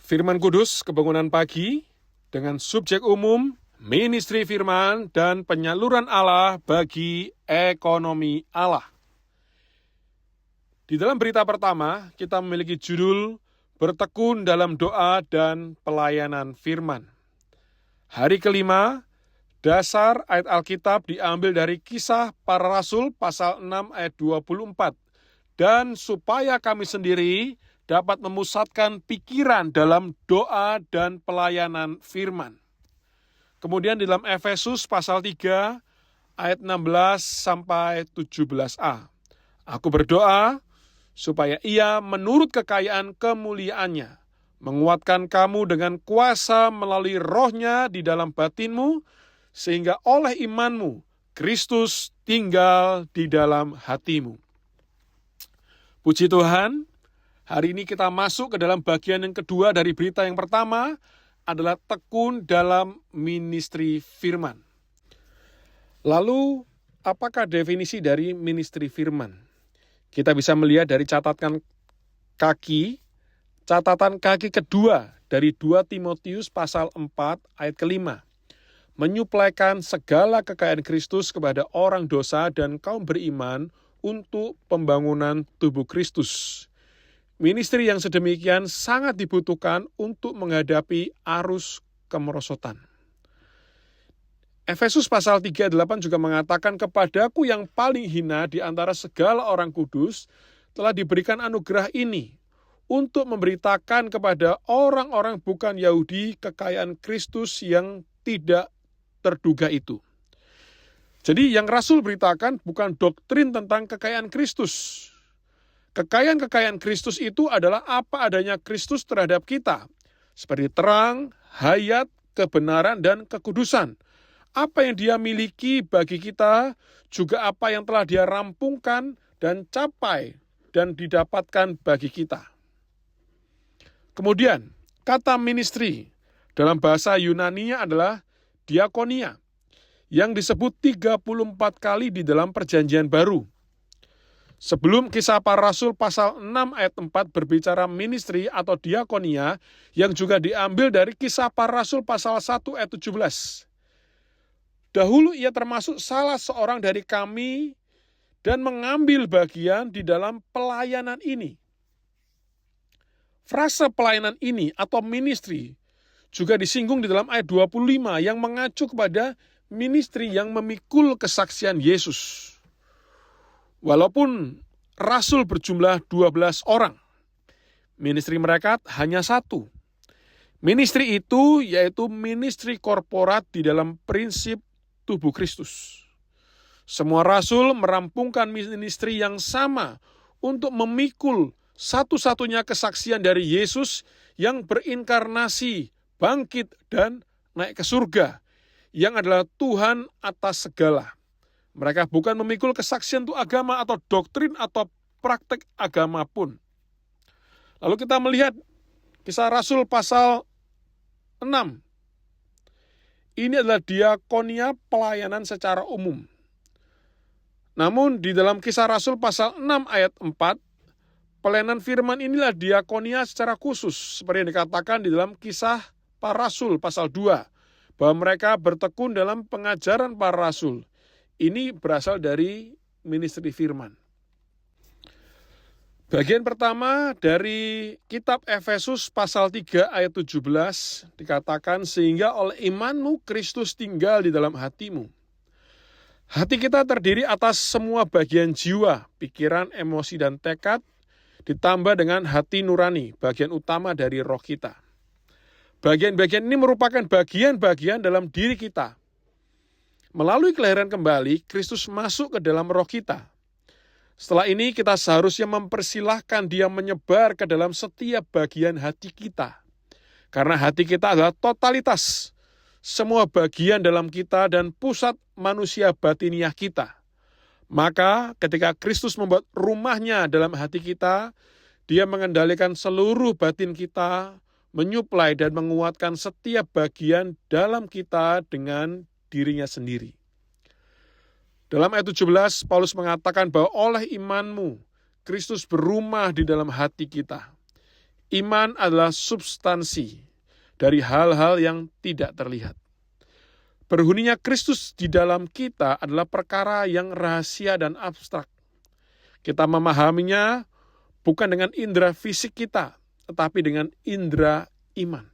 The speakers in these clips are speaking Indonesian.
Firman Kudus Kebangunan Pagi dengan subjek umum Ministri Firman dan Penyaluran Allah bagi Ekonomi Allah. Di dalam berita pertama, kita memiliki judul Bertekun dalam Doa dan Pelayanan Firman. Hari kelima, dasar ayat Alkitab diambil dari Kisah Para Rasul pasal 6 ayat 24. Dan supaya kami sendiri dapat memusatkan pikiran dalam doa dan pelayanan firman. Kemudian di dalam Efesus pasal 3 ayat 16 sampai 17a. Aku berdoa supaya ia menurut kekayaan kemuliaannya menguatkan kamu dengan kuasa melalui rohnya di dalam batinmu, sehingga oleh imanmu Kristus tinggal di dalam hatimu. Puji Tuhan, hari ini kita masuk ke dalam bagian yang kedua dari berita yang pertama, adalah tekun dalam ministri firman. Lalu, apakah definisi dari ministri firman? Kita bisa melihat dari catatan kaki kedua dari 2 Timotius pasal 4 ayat kelima. Menyuplaikan segala kekayaan Kristus kepada orang dosa dan kaum beriman untuk pembangunan tubuh Kristus. Ministri yang sedemikian sangat dibutuhkan untuk menghadapi arus kemerosotan. Efesus pasal 3:8 juga mengatakan, kepadaku yang paling hina di antara segala orang kudus telah diberikan anugerah ini untuk memberitakan kepada orang-orang bukan Yahudi kekayaan Kristus yang tidak terduga itu. Jadi yang Rasul beritakan bukan doktrin tentang kekayaan Kristus. Kekayaan Kristus itu adalah apa adanya Kristus terhadap kita. Seperti terang, hayat, kebenaran, dan kekudusan. Apa yang dia miliki bagi kita, juga apa yang telah dia rampungkan dan capai dan didapatkan bagi kita. Kemudian, kata ministry dalam bahasa Yunani-nya adalah diakonia, yang disebut 34 kali di dalam Perjanjian Baru. Sebelum Kisah Para Rasul pasal 6 ayat 4 berbicara ministry atau diakonia, yang juga diambil dari Kisah Para Rasul pasal 1 ayat 17. Dahulu ia termasuk salah seorang dari kami dan mengambil bagian di dalam pelayanan ini. Frase pelayanan ini atau ministry juga disinggung di dalam ayat 25 yang mengacu kepada ministry yang memikul kesaksian Yesus. Walaupun Rasul berjumlah 12 orang, ministry mereka hanya satu. Ministry itu yaitu ministry korporat di dalam prinsip tubuh Kristus. Semua Rasul merampungkan ministry yang sama untuk memikul satu-satunya kesaksian dari Yesus yang berinkarnasi, bangkit, dan naik ke surga, yang adalah Tuhan atas segala. Mereka bukan memikul kesaksian untuk agama atau doktrin atau praktek agama pun. Lalu kita melihat Kisah Rasul pasal 6. Ini adalah diakonia pelayanan secara umum. Namun di dalam Kisah Rasul pasal 6 ayat 4, pelayanan firman inilah diakonia secara khusus, seperti yang dikatakan di dalam Kisah Para Rasul pasal 2. Bahwa mereka bertekun dalam pengajaran para rasul. Ini berasal dari ministry firman. Bagian pertama dari kitab Efesus pasal 3 ayat 17 dikatakan, sehingga oleh imanmu Kristus tinggal di dalam hatimu. Hati kita terdiri atas semua bagian jiwa, pikiran, emosi, dan tekad, ditambah dengan hati nurani, bagian utama dari roh kita. Bagian-bagian ini merupakan bagian-bagian dalam diri kita. Melalui kelahiran kembali, Kristus masuk ke dalam roh kita. Setelah ini kita seharusnya mempersilahkan dia menyebar ke dalam setiap bagian hati kita. Karena hati kita adalah totalitas, semua bagian dalam kita dan pusat manusia batiniah kita. Maka ketika Kristus membuat rumahnya dalam hati kita, dia mengendalikan seluruh batin kita, menyuplai dan menguatkan setiap bagian dalam kita dengan dirinya sendiri. Dalam ayat 17, Paulus mengatakan bahwa oleh imanmu, Kristus berumah di dalam hati kita. Iman adalah substansi dari hal-hal yang tidak terlihat. Berhuninya Kristus di dalam kita adalah perkara yang rahasia dan abstrak. Kita memahaminya bukan dengan indera fisik kita, tetapi dengan indera iman.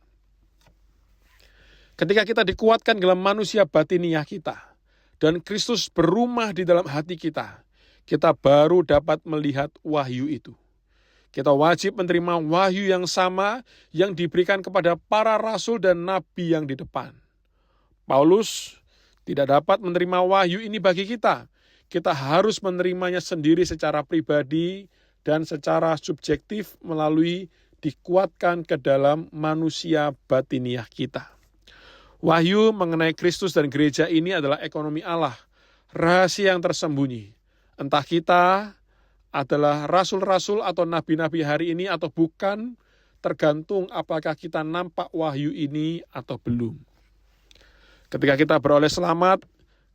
Ketika kita dikuatkan dalam manusia batiniah kita, dan Kristus berumah di dalam hati kita baru dapat melihat wahyu itu. Kita wajib menerima wahyu yang sama yang diberikan kepada para rasul dan nabi yang di depan. Paulus tidak dapat menerima wahyu ini bagi kita. Kita harus menerimanya sendiri secara pribadi dan secara subjektif melalui dikuatkan ke dalam manusia batiniah kita. Wahyu mengenai Kristus dan gereja ini adalah ekonomi Allah, rahasia yang tersembunyi. Entah kita adalah rasul-rasul atau nabi-nabi hari ini atau bukan, tergantung apakah kita nampak wahyu ini atau belum. Ketika kita beroleh selamat,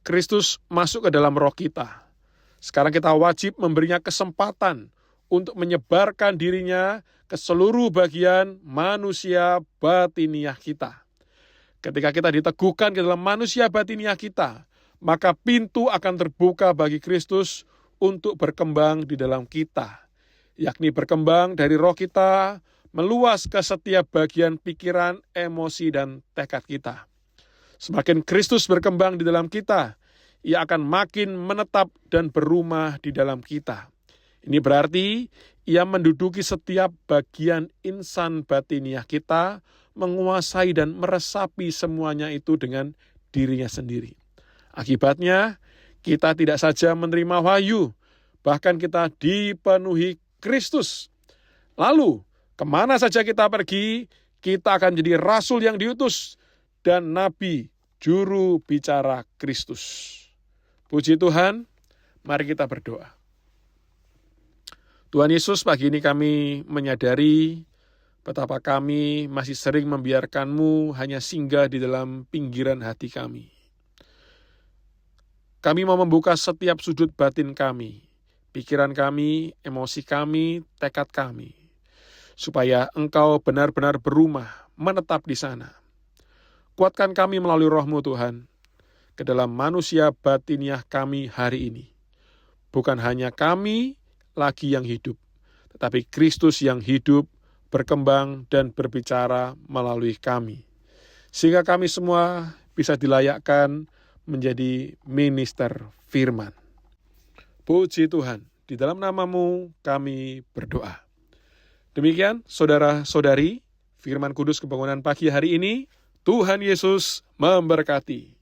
Kristus masuk ke dalam roh kita. Sekarang kita wajib memberinya kesempatan untuk menyebarkan dirinya ke seluruh bagian manusia batiniah kita. Ketika kita diteguhkan ke dalam manusia batiniah kita, maka pintu akan terbuka bagi Kristus untuk berkembang di dalam kita, yakni berkembang dari roh kita, meluas ke setiap bagian pikiran, emosi, dan tekad kita. Semakin Kristus berkembang di dalam kita, Ia akan makin menetap dan berumah di dalam kita. Ini berarti Ia menduduki setiap bagian insan batiniah kita, menguasai dan meresapi semuanya itu dengan dirinya sendiri. Akibatnya, kita tidak saja menerima wahyu, bahkan kita dipenuhi Kristus. Lalu, kemana saja kita pergi, kita akan jadi rasul yang diutus dan nabi, juru bicara Kristus. Puji Tuhan, mari kita berdoa. Tuhan Yesus, pagi ini kami menyadari betapa kami masih sering membiarkan-Mu hanya singgah di dalam pinggiran hati kami. Kami mau membuka setiap sudut batin kami, pikiran kami, emosi kami, tekad kami, supaya Engkau benar-benar berumah, menetap di sana. Kuatkan kami melalui Roh-Mu Tuhan, ke dalam manusia batiniah kami hari ini. Bukan hanya kami lagi yang hidup, tetapi Kristus yang hidup, berkembang dan berbicara melalui kami. Sehingga kami semua bisa dilayakkan menjadi minister firman. Puji Tuhan, di dalam nama-Mu kami berdoa. Demikian saudara-saudari, firman kudus kebangunan pagi hari ini, Tuhan Yesus memberkati.